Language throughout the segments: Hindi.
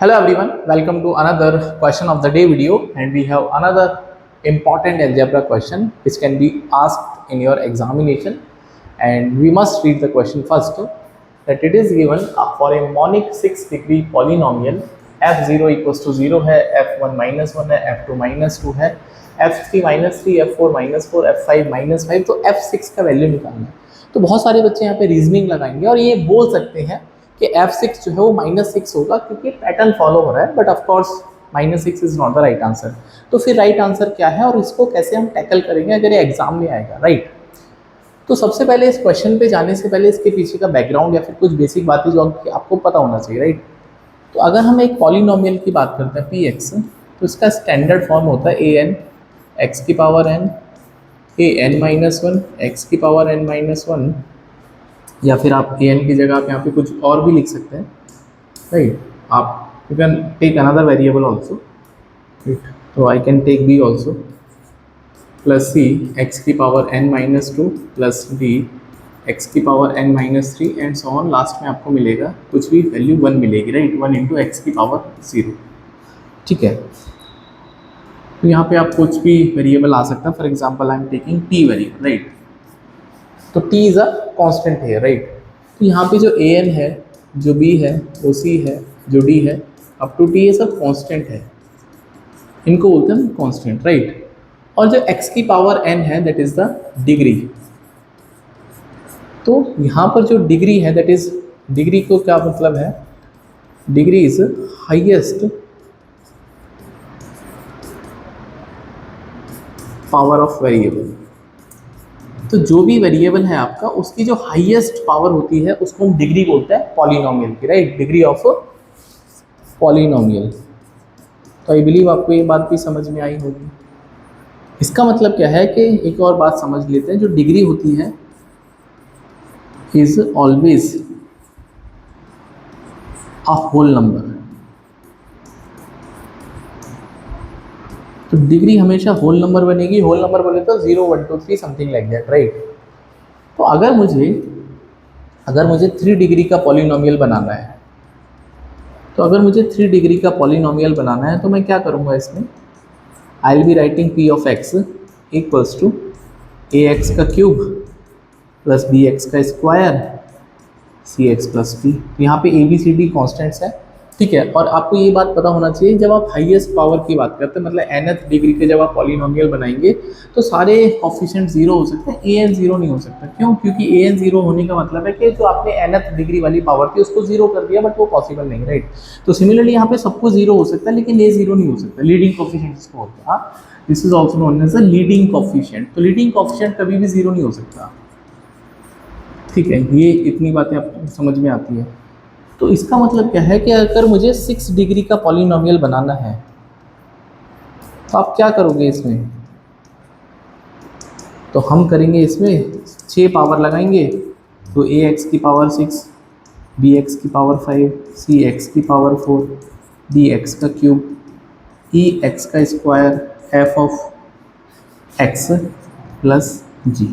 Hello everyone, welcome to another question of the day video, and we have another important algebra question which can be asked in your examination. And we must read the question first, that it is given for a monic 6 degree polynomial f0 equals to 0 है, f1 minus 1 है, f2 minus 2 है, f3 minus 3, f4 minus 4, f5 minus 5, तो f6 का वैल्यू निकालना है। तो बहुत सारे बच्चे यहाँ पे रीजनिंग लगाएंगे और ये बोल सकते हैं कि f6 जो है वो -6 होगा क्योंकि पैटर्न फॉलो हो रहा है, but of course -6 is not the right answer. तो फिर राइट आंसर क्या है और इसको कैसे हम टैकल करेंगे अगर ये एग्जाम में आएगा, राइट? तो सबसे पहले इस क्वेश्चन पे जाने से पहले इसके पीछे का बैकग्राउंड या फिर कुछ बेसिक बातें जो आपको पता होना चाहिए, राइट? तो अगर हम एक पॉलिनोमियल की बात करते हैं px, तो इसका स्टैंडर्ड फॉर्म होता है an x की power n, an minus 1 x की पावर n माइनस 1, या फिर आप an की जगह आप यहाँ पे कुछ और भी लिख सकते हैं, राइट? आप you can take another variable also, right? तो I can take b also plus c x की power n minus 2 plus d x की power n minus 3 and so on. Last में आपको मिलेगा कुछ भी वैल्यू 1 मिलेगी, राइट? 1 इंटू एक्स की पावर 0, ठीक है? तो यहाँ पे आप कुछ भी वेरिएबल आ सकता है। For example I am taking t variable, right? तो t इज़ अ कांस्टेंट है, राइट? तो यहाँ पे जो an है, जो b है, वो c है, जो d है, अप टू t ये सब कांस्टेंट है, इनको बोलते हैं कांस्टेंट, राइट? और जो x की पावर n है दैट इज़ द डिग्री। तो यहाँ पर जो डिग्री है दैट इज़, डिग्री को क्या मतलब है? Degree is highest power of variable. तो जो भी वेरिएबल है आपका, उसकी जो हाईएस्ट पावर होती है उसको हम डिग्री बोलते हैं पॉलिनोमियल की, राइट? Degree of polynomial. तो आई बिलीव आपको ये बात भी समझ में आई होगी। इसका मतलब क्या है कि एक और बात समझ लेते हैं, जो डिग्री होती है is always a whole number. तो डिग्री हमेशा होल नंबर बनेगी। होल नंबर बोले तो 0 1 2 3 समथिंग लाइक दैट, राइट? तो अगर मुझे 3 डिग्री का पॉलिनोमियल बनाना है, तो अगर मुझे 3 डिग्री का पॉलिनोमियल बनाना है तो मैं क्या करूँगा इसमें? I will be writing p of x equals to ax का क्यूब प्लस bx का स्क्वायर cx प्लस t। यहाँ पे a b c d constants है, ठीक है? और आपको ये बात पता होना चाहिए, जब आप हाईएस्ट पावर की बात करते हैं, मतलब nth डिग्री के जब आप पॉलिनोमियल बनाएंगे तो सारे कोफिशिएंट 0 हो सकते हैं, an 0 नहीं हो सकता। क्यों? क्योंकि an 0 होने का मतलब है कि जो आपने nth डिग्री वाली पावर थी उसको 0 कर दिया, बट वो पॉसिबल नहीं, राइट? तो सिमिलरली यहाँ पे सब कुछ 0 हो सकता है लेकिन a 0 नहीं हो सकता। लीडिंग कोफिशिएंट इसको होता है, this is also known as a leading coefficient. तो लीडिंग कोफिशिएंट कभी भी 0 नहीं हो सकता, ठीक है? ये इतनी बातें आपको समझ में आती है। तो इसका मतलब क्या है कि अगर मुझे 6 डिग्री का पॉलिनोमियल बनाना है तो आप क्या करोगे इसमें? तो हम करेंगे इसमें 6 पावर लगाएंगे, तो ax की पावर 6, bx की पावर 5, cx की पावर 4, dx का क्यूब, ex का square, f of x plus g।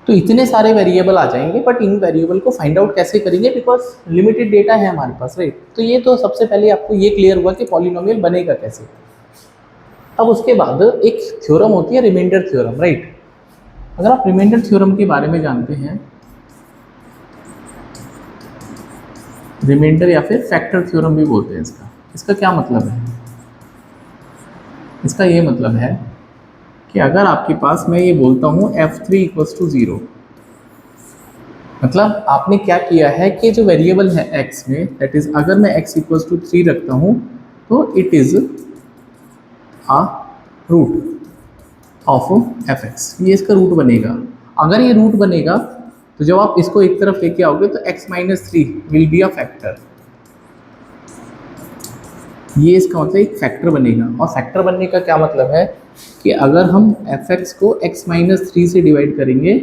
तो इतने सारे वेरिएबल आ जाएंगे, बट इन वेरिएबल को फाइंड आउट कैसे करेंगे? बिकॉज लिमिटेड डेटा है हमारे पास, राइट? तो ये तो सबसे पहले आपको ये क्लियर हुआ कि पॉलिनोमियल बनेगा कैसे। अब उसके बाद एक थ्योरम होती है रिमाइंडर थ्योरम, राइट? अगर आप रिमाइंडर थ्योरम के बारे में जानते हैं, रिमाइंडर या फिर फैक्टर थ्योरम भी बोलते हैं इसका क्या मतलब है? इसका ये मतलब है कि अगर आपके पास, मैं ये बोलता हूँ f3 इक्वल्स टू 0, मतलब आपने क्या किया है कि जो वेरिएबल है x में, दैट इज अगर मैं x इक्वल्स टू 3 रखता हूँ तो it is a root of fx। ये इसका रूट बनेगा। अगर ये रूट बनेगा तो जब आप इसको एक तरफ लेके आओगे तो x minus 3 will be a factor. ये इसका मतलब एक फैक्टर बनेगा। और फैक्टर बनने का क्या मतलब है कि अगर हम fx को x माइनस 3 से डिवाइड करेंगे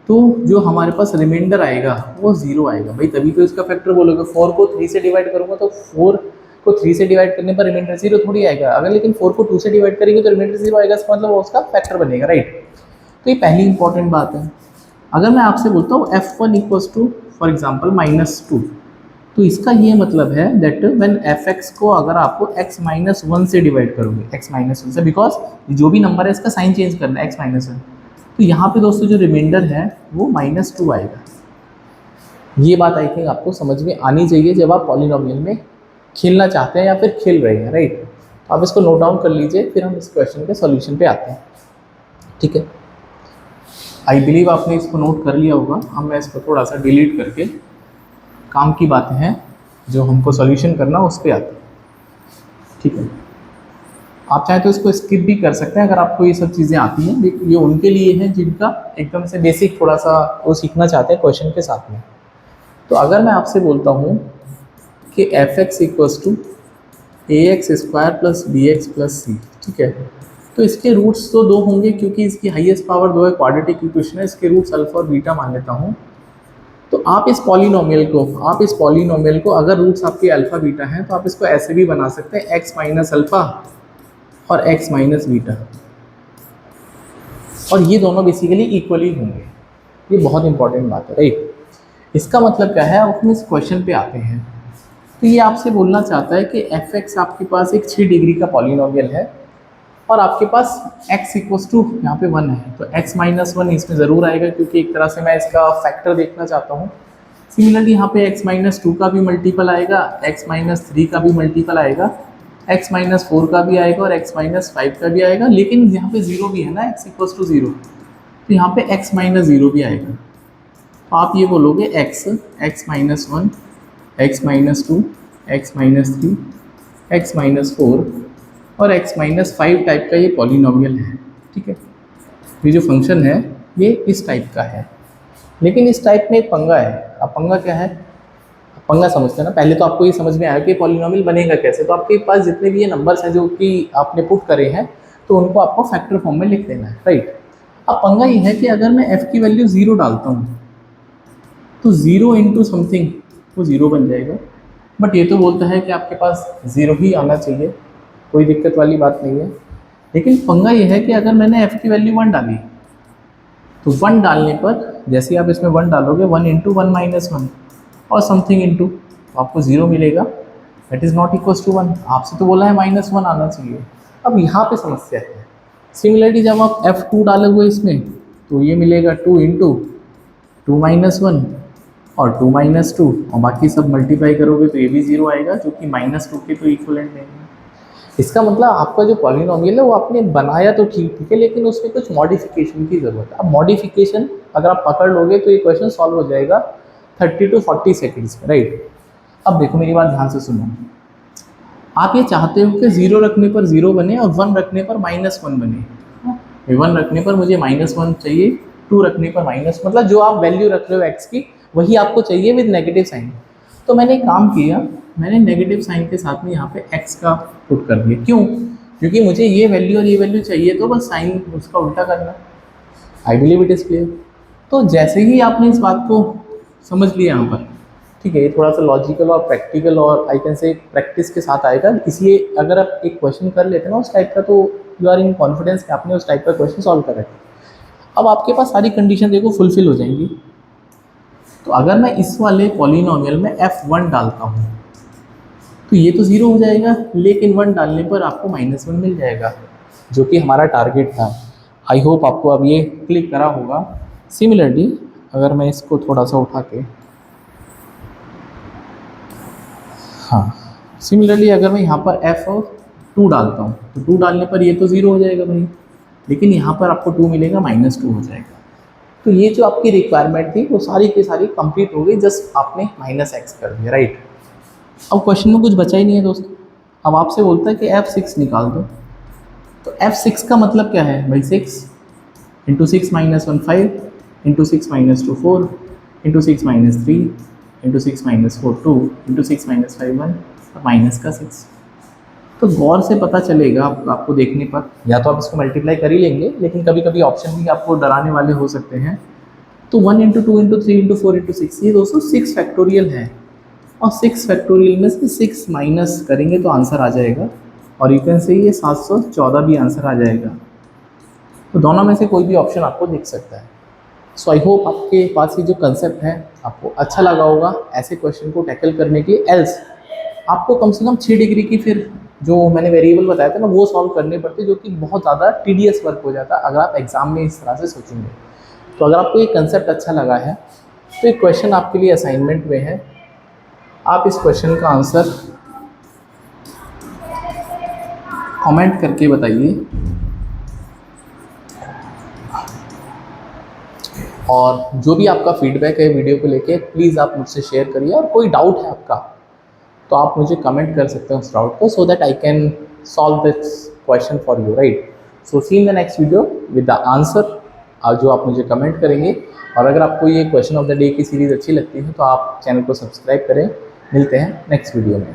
तो जो हमारे पास रिमाइंडर आएगा वो 0 आएगा। भाई तभी तो इसका फैक्टर बोलोगे। 4 को 3 से डिवाइड करूँगा तो 4 को 3 से डिवाइड करने पर रिमाइंडर 0 थोड़ी आएगा। अगर लेकिन 4 को 2 से डिवाइड करेंगे तो रिमाइंडर 0 आएगा, इसका मतलब वो उसका फैक्टर बनेगा, राइट? तो ये पहली इंपॉर्टेंट बात है। अगर मैं आपसे बोलता हूँ f1 equals to for example -2, तो इसका ये मतलब है दैट व्हेन एफ एक्स को अगर आपको x माइनस वन से डिवाइड करोगे, x माइनस वन से, बिकॉज जो भी नंबर है इसका साइन चेंज करना है, x माइनस वन, तो यहाँ पे दोस्तों जो रिमाइंडर है वो -2 आएगा। ये बात आई थिंक आपको समझ में आनी चाहिए जब आप पॉलिनोमियल में खेलना चाहते हैं या फिर खेल रहे हैं, राइट। तो आप इसको नोट डाउन कर लीजिए, फिर हम इस क्वेश्चन के सॉल्यूशन पे आते हैं, ठीक है। आई बिलीव आपने इसको नोट कर लिया होगा। अब मैं इसको थोड़ा सा डिलीट करके काम की बातें हैं जो हमको सॉल्यूशन करना उस पर आते हैं, ठीक है। आप चाहे तो इसको स्किप भी कर सकते हैं अगर आपको ये सब चीज़ें आती हैं। ये उनके लिए हैं जिनका एकदम से बेसिक थोड़ा सा वो सीखना चाहते हैं क्वेश्चन के साथ में। तो अगर मैं आपसे बोलता हूँ कि F X equals to A X square plus B X plus C, ठीक है, तो इसके रूट्स तो 2 होंगे क्योंकि इसकी हाईएस्ट पावर 2 है, क्वाड्रेटिक इक्वेशन है, इसके रूट्स अल्फा और बीटा मान लेता हूँ। तो आप इस पॉलिनोमियल को अगर रूट्स आपके अल्फा बीटा हैं तो आप इसको ऐसे भी बना सकते हैं, x माइनस अल्फा और x माइनस बीटा, और ये दोनों बेसिकली इक्वली होंगे। ये बहुत इंपॉर्टेंट बात है, राइट। इसका मतलब क्या है, अब हम इस क्वेश्चन पे आते हैं। तो ये आपसे बोलना चाहता है कि एफ एक्स आपके पास एक 6 डिग्री का पॉलिनोमियल है और आपके पास x इक्वल्स टू यहाँ पे 1 है, तो x माइनस वन इसमें ज़रूर आएगा क्योंकि एक तरह से मैं इसका फैक्टर देखना चाहता हूँ। सिमिलरली यहाँ पे x माइनस टू का भी मल्टीपल आएगा, x माइनस थ्री का भी मल्टीपल आएगा, x माइनस फोर का भी आएगा और x माइनस फाइव का भी आएगा, लेकिन यहाँ पे 0 भी है ना, x इक्वल्स टू 0, तो यहाँ पे x माइनस 0 भी आएगा। तो आप ये बोलोगे x minus one, x minus two, x minus three, x minus four और x माइनस फाइव टाइप का ये पॉलिनोमियल है, ठीक है। ये जो फंक्शन है ये इस टाइप का है, लेकिन इस टाइप में एक पंगा है। अब पंगा क्या है, पंगा समझते हैं ना। पहले तो आपको ये समझ में आया कि पॉलिनोमियल बनेगा कैसे। तो आपके पास जितने भी ये नंबर्स हैं जो कि आपने पुट करे हैं, तो उनको आपको फैक्टर फॉर्म में लिख देना है, राइट। अब पंगा ये है कि अगर मैं f की वैल्यू 0 डालता हूँ तो 0 इंटू समथिंग वो 0 बन जाएगा, बट ये तो बोलता है कि आपके पास 0 ही आना चाहिए, कोई दिक्कत वाली बात नहीं है। लेकिन पंगा ये है कि अगर मैंने f की वैल्यू 1 डाली तो 1 डालने पर जैसे आप इसमें 1 डालोगे 1 इंटू वन माइनस वन और समथिंग इंटू, तो आपको 0 मिलेगा, that is not equals to 1। आपसे तो बोला है -1 आना चाहिए। अब यहाँ पे समस्या है। सिमिलरली जब आप f2 डालोगे इसमें तो ये मिलेगा 2 इंटू टू माइनस वन और 2 माइनस टू, और बाकी सब मल्टीप्लाई करोगे तो ये भी 0 आएगा जो कि -2 के तो इक्वलेंट नहीं है। इसका मतलब आपका जो पॉलिनोमियल है वो आपने बनाया तो ठीक है, लेकिन उसमें कुछ मॉडिफिकेशन की ज़रूरत है। अब मॉडिफिकेशन अगर आप पकड़ लोगे तो ये क्वेश्चन सॉल्व हो जाएगा 30 to 40 सेकेंड्स में, राइट। अब देखो मेरी बात ध्यान से सुनो। आप ये चाहते हो कि 0 रखने पर 0 बने और 1 रखने पर -1 बने। 1 रखने पर मुझे -1 चाहिए, 2 रखने पर माइनस, मतलब जो आप वैल्यू रख रहे हो x की वही आपको चाहिए विद नेगेटिव साइन। तो मैंने एक काम किया, मैंने नेगेटिव साइन के साथ में यहाँ पे x का पुट कर दिया। क्यों? क्योंकि मुझे ये वैल्यू और ये वैल्यू चाहिए, तो बस साइन उसका उल्टा करना। I believe it is clear. तो जैसे ही आपने इस बात को समझ लिया यहाँ पर, ठीक है, ये थोड़ा सा लॉजिकल और प्रैक्टिकल और आई कैन से प्रैक्टिस के साथ आएगा। इसलिए अगर आप एक क्वेश्चन कर लेते हैं ना उस टाइप का, तो यू आर इन कॉन्फिडेंस कि आपने उस टाइप का क्वेश्चन सॉल्व करा है। अब आपके पास सारी कंडीशन देखो फुलफिल हो जाएंगी। तो अगर मैं इस वाले पॉलिनोमियल में f1 डालता हूँ तो ये तो 0 हो जाएगा, लेकिन 1 डालने पर आपको -1 मिल जाएगा जो कि हमारा टारगेट था। आई होप आपको अब ये क्लिक करा होगा। सिमिलरली अगर मैं इसको थोड़ा सा उठा के, हाँ, सिमिलरली अगर मैं यहाँ पर f2 डालता हूँ तो 2 डालने पर ये तो 0 हो जाएगा भाई, लेकिन यहाँ पर आपको 2 मिलेगा, -2 हो जाएगा। तो ये जो आपकी रिक्वायरमेंट थी वो सारी की सारी कंप्लीट हो गई, जस्ट आपने -x कर दिया, राइट। अब क्वेश्चन में कुछ बचा ही नहीं है दोस्तों। अब आपसे बोलता है कि f6 निकाल दो। तो f6 का मतलब क्या है भाई, 6 into 6 minus 1 5 into 6 minus 2 4 into 6 minus 3 into 6 minus 4 2 into 6 minus 5 1 और माइनस का 6। तो गौर से पता चलेगा आपको देखने पर, या तो आप इसको मल्टीप्लाई कर ही लेंगे, लेकिन कभी कभी ऑप्शन भी आपको डराने वाले हो सकते हैं। तो 1 इंटू 2 इंटू 3 इंटू 4 इंटू 6, ये दोस्तों 6 फैक्टोरियल है, और 6 फैक्टोरियल में से 6 माइनस करेंगे तो आंसर आ जाएगा, और यू कैन से ये 714 भी आंसर आ जाएगा। तो दोनों में से कोई भी ऑप्शन आपको दिख सकता है। सो आई होप आपके पास ये जो कंसेप्ट है आपको अच्छा लगा होगा ऐसे क्वेश्चन को टैकल करने के लिए। एल्स आपको कम से कम 6 डिग्री की फिर जो मैंने वेरिएबल बताया था ना वो सॉल्व करने पड़ते, जो कि बहुत ज़्यादा टीडियस वर्क हो जाता अगर आप एग्जाम में इस तरह से सोचेंगे। तो अगर आपको ये कंसेप्ट अच्छा लगा है तो एक क्वेश्चन आपके लिए असाइनमेंट में है, आप इस क्वेश्चन का आंसर कमेंट करके बताइए और जो भी आपका फीडबैक है वीडियो को लेके प्लीज़ आप मुझसे शेयर करिए। और कोई डाउट है आपका तो आप मुझे कमेंट कर सकते हैं उस डाउट को, so that I can solve this question for you, right. So see in the next video with the answer जो आप मुझे कमेंट करेंगे। और अगर आपको ये क्वेश्चन ऑफ द डे की सीरीज़ अच्छी लगती है तो आप चैनल को सब्सक्राइब करें। मिलते हैं नेक्स्ट वीडियो में।